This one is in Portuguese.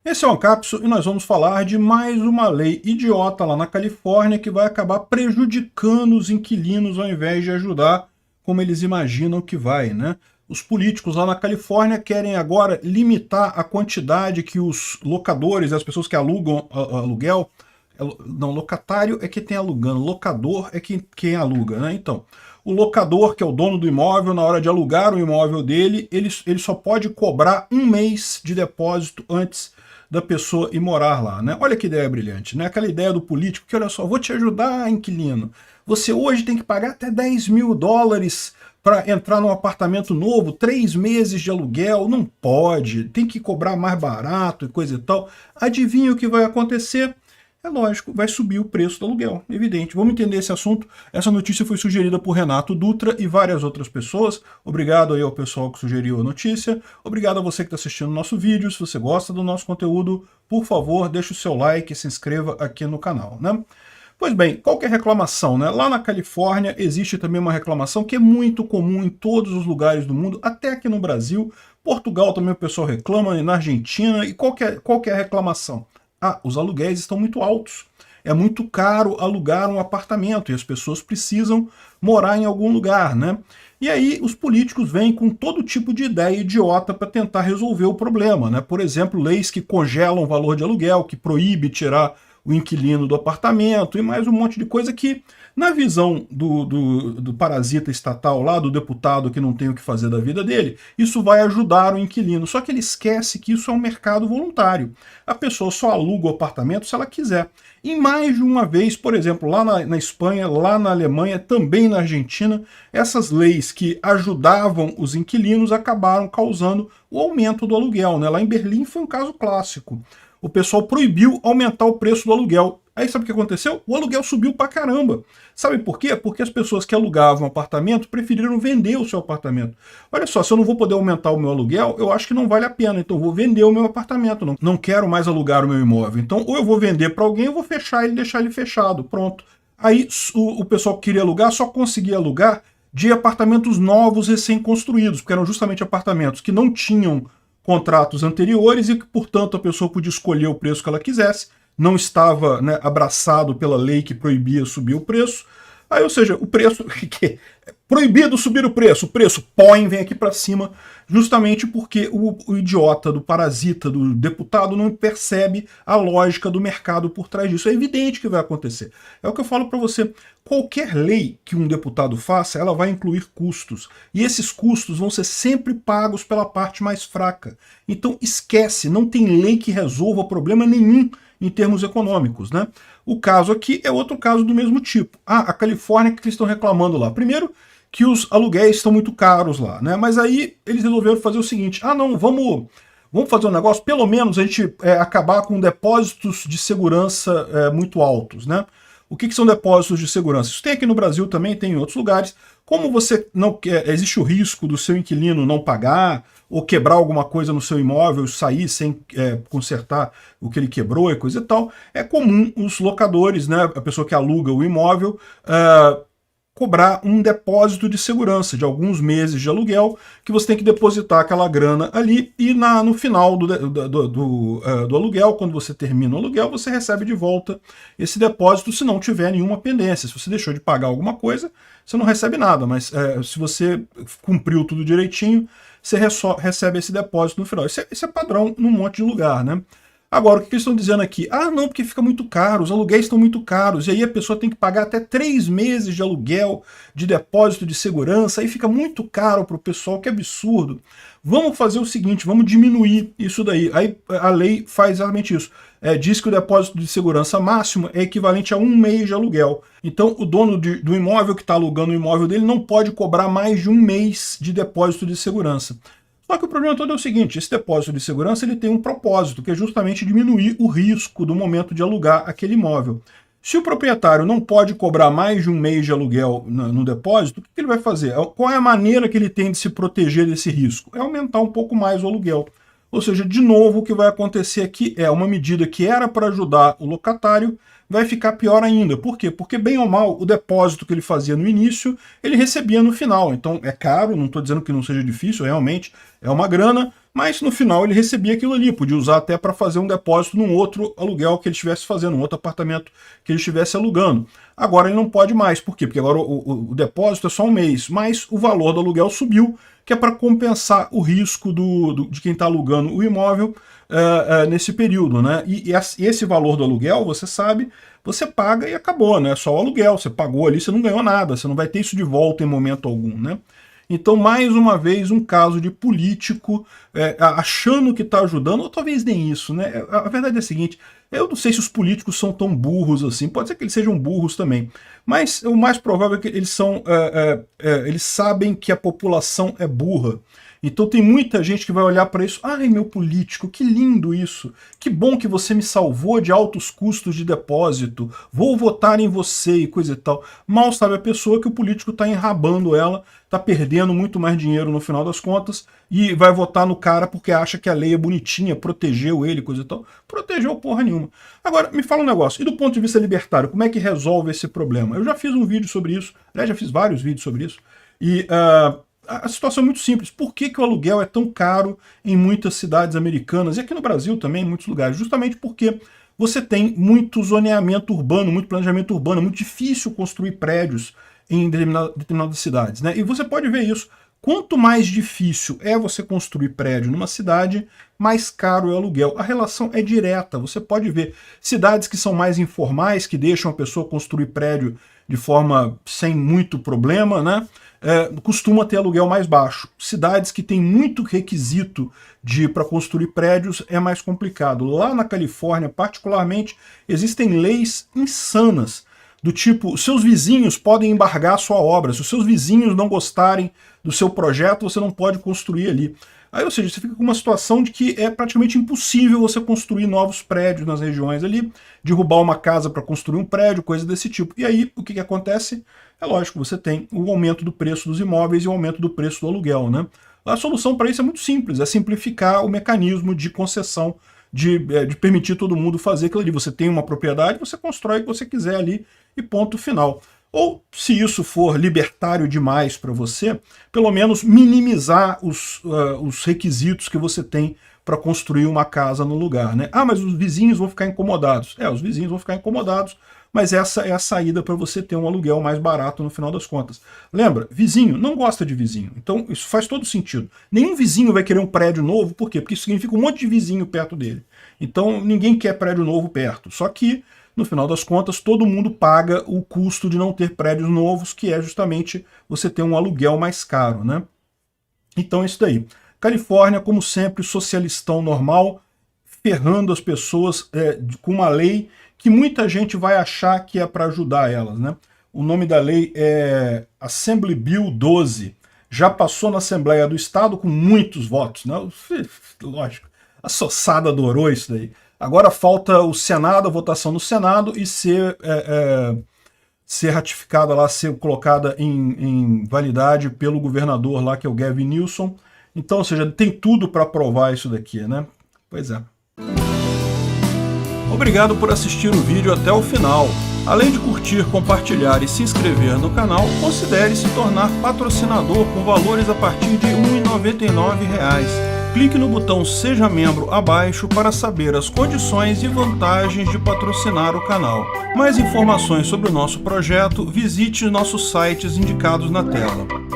Esse é o Ancapso e nós vamos falar de mais uma lei idiota lá na Califórnia que vai acabar prejudicando os inquilinos ao invés de ajudar como eles imaginam que vai, né? Os políticos lá na Califórnia querem agora limitar a quantidade que os locadores, as pessoas que alugam aluguel, não, locatário é quem tem alugando, locador é quem aluga, né? Então, o locador, que é o dono do imóvel, na hora de alugar o imóvel dele, ele só pode cobrar 1 mês de depósito antes da pessoa ir morar lá, né? Olha que ideia brilhante, né? Aquela ideia do político que, olha só, vou te ajudar, inquilino. Você hoje tem que pagar até 10 mil dólares para entrar num apartamento novo, 3 meses de aluguel, não pode, tem que cobrar mais barato e coisa e tal. Adivinha o que vai acontecer? É lógico, vai subir o preço do aluguel, evidente. Vamos entender esse assunto. Essa notícia foi sugerida por Renato Dutra e várias outras pessoas. Obrigado aí ao pessoal que sugeriu a notícia. Obrigado a você que está assistindo o nosso vídeo. Se você gosta do nosso conteúdo, por favor, deixe o seu like e se inscreva aqui no canal, né? Pois bem, qual que é a reclamação, né? Lá na Califórnia existe também uma reclamação que é muito comum em todos os lugares do mundo, até aqui no Brasil. Portugal também o pessoal reclama, e na Argentina. E qual que é a reclamação? Ah, os aluguéis estão muito altos. É muito caro alugar um apartamento e as pessoas precisam morar em algum lugar, né? E aí os políticos vêm com todo tipo de ideia idiota para tentar resolver o problema, né? Por exemplo, leis que congelam o valor de aluguel, que proíbe tirar o inquilino do apartamento e mais um monte de coisa que, na visão do parasita estatal lá, do deputado que não tem o que fazer da vida dele, isso vai ajudar o inquilino. Só que ele esquece que isso é um mercado voluntário. A pessoa só aluga o apartamento se ela quiser. E mais de uma vez, por exemplo, lá na Espanha, lá na Alemanha, também na Argentina, essas leis que ajudavam os inquilinos acabaram causando o aumento do aluguel, né? Lá em Berlim foi um caso clássico. O pessoal proibiu aumentar o preço do aluguel. Aí sabe o que aconteceu? O aluguel subiu pra caramba. Sabe por quê? Porque as pessoas que alugavam apartamento preferiram vender o seu apartamento. Olha só, se eu não vou poder aumentar o meu aluguel, eu acho que não vale a pena. Então eu vou vender o meu apartamento. Não quero mais alugar o meu imóvel. Então ou eu vou vender para alguém ou vou fechar ele e deixar ele fechado. Pronto. Aí o pessoal que queria alugar só conseguia alugar de apartamentos novos recém-construídos, porque eram justamente apartamentos que não tinham contratos anteriores e que, portanto, a pessoa podia escolher o preço que ela quisesse, não estava, né, abraçado pela lei que proibia subir o preço. Aí, ou seja, o preço... proibido subir o preço põe, vem aqui para cima, justamente porque o idiota do parasita, do deputado, não percebe a lógica do mercado por trás disso. É evidente que vai acontecer. É o que eu falo para você. Qualquer lei que um deputado faça, ela vai incluir custos. E esses custos vão ser sempre pagos pela parte mais fraca. Então esquece, não tem lei que resolva problema nenhum em termos econômicos, né? O caso aqui é outro caso do mesmo tipo. Ah, a Califórnia, que eles estão reclamando lá? Primeiro, que os aluguéis estão muito caros lá, né? Mas aí eles resolveram fazer o seguinte: ah, não, vamos fazer um negócio, pelo menos a gente acabar com depósitos de segurança muito altos, né? O que são depósitos de segurança? Isso tem aqui no Brasil também, tem em outros lugares. Como você não quer, existe o risco do seu inquilino não pagar ou quebrar alguma coisa no seu imóvel e sair sem consertar o que ele quebrou e coisa e tal, é comum os locadores, né, a pessoa que aluga o imóvel, cobrar um depósito de segurança de alguns meses de aluguel, que você tem que depositar aquela grana ali e no final do aluguel, quando você termina o aluguel, você recebe de volta esse depósito se não tiver nenhuma pendência. Se você deixou de pagar alguma coisa, você não recebe nada, mas se você cumpriu tudo direitinho, você recebe esse depósito no final. Isso é padrão num monte de lugar, né? Agora, o que eles estão dizendo aqui? Ah, não, porque fica muito caro, os aluguéis estão muito caros, e aí a pessoa tem que pagar até 3 meses de aluguel, de depósito de segurança, aí fica muito caro para o pessoal, que absurdo. Vamos fazer o seguinte, vamos diminuir isso daí. Aí a lei faz exatamente isso. Diz que o depósito de segurança máximo é equivalente a 1 mês de aluguel. Então o dono do imóvel que está alugando o imóvel dele não pode cobrar mais de 1 mês de depósito de segurança. Só que o problema todo é o seguinte: esse depósito de segurança ele tem um propósito, que é justamente diminuir o risco do momento de alugar aquele imóvel. Se o proprietário não pode cobrar mais de 1 mês de aluguel no depósito, o que ele vai fazer? Qual é a maneira que ele tem de se proteger desse risco? É aumentar um pouco mais o aluguel. Ou seja, de novo, o que vai acontecer aqui é uma medida que era para ajudar o locatário, vai ficar pior ainda. Por quê? Porque, bem ou mal, o depósito que ele fazia no início, ele recebia no final. Então é caro, não estou dizendo que não seja difícil, realmente é uma grana, mas no final ele recebia aquilo ali, podia usar até para fazer um depósito num outro aluguel que ele estivesse fazendo, um outro apartamento que ele estivesse alugando. Agora ele não pode mais, por quê? Porque agora o depósito é só um mês, mas o valor do aluguel subiu, que é para compensar o risco de quem está alugando o imóvel nesse período, né? E esse valor do aluguel, você sabe, você paga e acabou, né? Só o aluguel, você pagou ali, você não ganhou nada, você não vai ter isso de volta em momento algum, né? Então, mais uma vez, um caso de político achando que está ajudando, ou talvez nem isso, né? A verdade é a seguinte, eu não sei se os políticos são tão burros assim, pode ser que eles sejam burros também, mas o mais provável é que eles eles sabem que a população é burra. Então tem muita gente que vai olhar para isso, ai meu político, que lindo isso, que bom que você me salvou de altos custos de depósito, vou votar em você e coisa e tal. Mal sabe a pessoa que o político está enrabando ela, está perdendo muito mais dinheiro no final das contas e vai votar no cara porque acha que a lei é bonitinha, protegeu ele, coisa e tal. Protegeu porra nenhuma. Agora, me fala um negócio, e do ponto de vista libertário, como é que resolve esse problema? Eu já fiz um vídeo sobre isso, aliás, já fiz vários vídeos sobre isso, e a situação é muito simples. Por que o aluguel é tão caro em muitas cidades americanas, e aqui no Brasil também, em muitos lugares? Justamente porque você tem muito zoneamento urbano, muito planejamento urbano, é muito difícil construir prédios em determinadas cidades, né? E você pode ver isso. Quanto mais difícil é você construir prédio numa cidade, mais caro é o aluguel. A relação é direta, você pode ver. Cidades que são mais informais, que deixam a pessoa construir prédio de forma sem muito problema, né? Costuma ter aluguel mais baixo. Cidades que têm muito requisito para construir prédios é mais complicado. Lá na Califórnia, particularmente, existem leis insanas, do tipo, seus vizinhos podem embargar a sua obra, se os seus vizinhos não gostarem do seu projeto, você não pode construir ali. Aí, ou seja, você fica com uma situação de que é praticamente impossível você construir novos prédios nas regiões ali, derrubar uma casa para construir um prédio, coisa desse tipo. E aí, o que acontece? É lógico, você tem o aumento do preço dos imóveis e o aumento do preço do aluguel, né? A solução para isso é muito simples, é simplificar o mecanismo de concessão, de permitir todo mundo fazer aquilo ali. Você tem uma propriedade, você constrói o que você quiser ali e ponto final. Ou, se isso for libertário demais para você, pelo menos minimizar os requisitos que você tem para construir uma casa no lugar, né? Ah, mas os vizinhos vão ficar incomodados. Os vizinhos vão ficar incomodados, mas essa é a saída para você ter um aluguel mais barato no final das contas. Lembra, vizinho não gosta de vizinho, então isso faz todo sentido. Nenhum vizinho vai querer um prédio novo, por quê? Porque isso significa um monte de vizinho perto dele. Então ninguém quer prédio novo perto, só que no final das contas, todo mundo paga o custo de não ter prédios novos, que é justamente você ter um aluguel mais caro, né? Então é isso daí. Califórnia, como sempre, socialistão normal, ferrando as pessoas com uma lei que muita gente vai achar que é para ajudar elas, né? O nome da lei é Assembly Bill 12. Já passou na Assembleia do Estado com muitos votos, né? Lógico, a Sossada adorou isso daí. Agora falta o Senado, a votação no Senado e ser ratificada lá, ser colocada em validade pelo governador lá, que é o Gavin Newsom. Então, ou seja, tem tudo para aprovar isso daqui, né? Pois é. Obrigado por assistir o vídeo até o final. Além de curtir, compartilhar e se inscrever no canal, considere se tornar patrocinador com valores a partir de R$ 1,99. Clique no botão Seja Membro abaixo para saber as condições e vantagens de patrocinar o canal. Mais informações sobre o nosso projeto, visite nossos sites indicados na tela.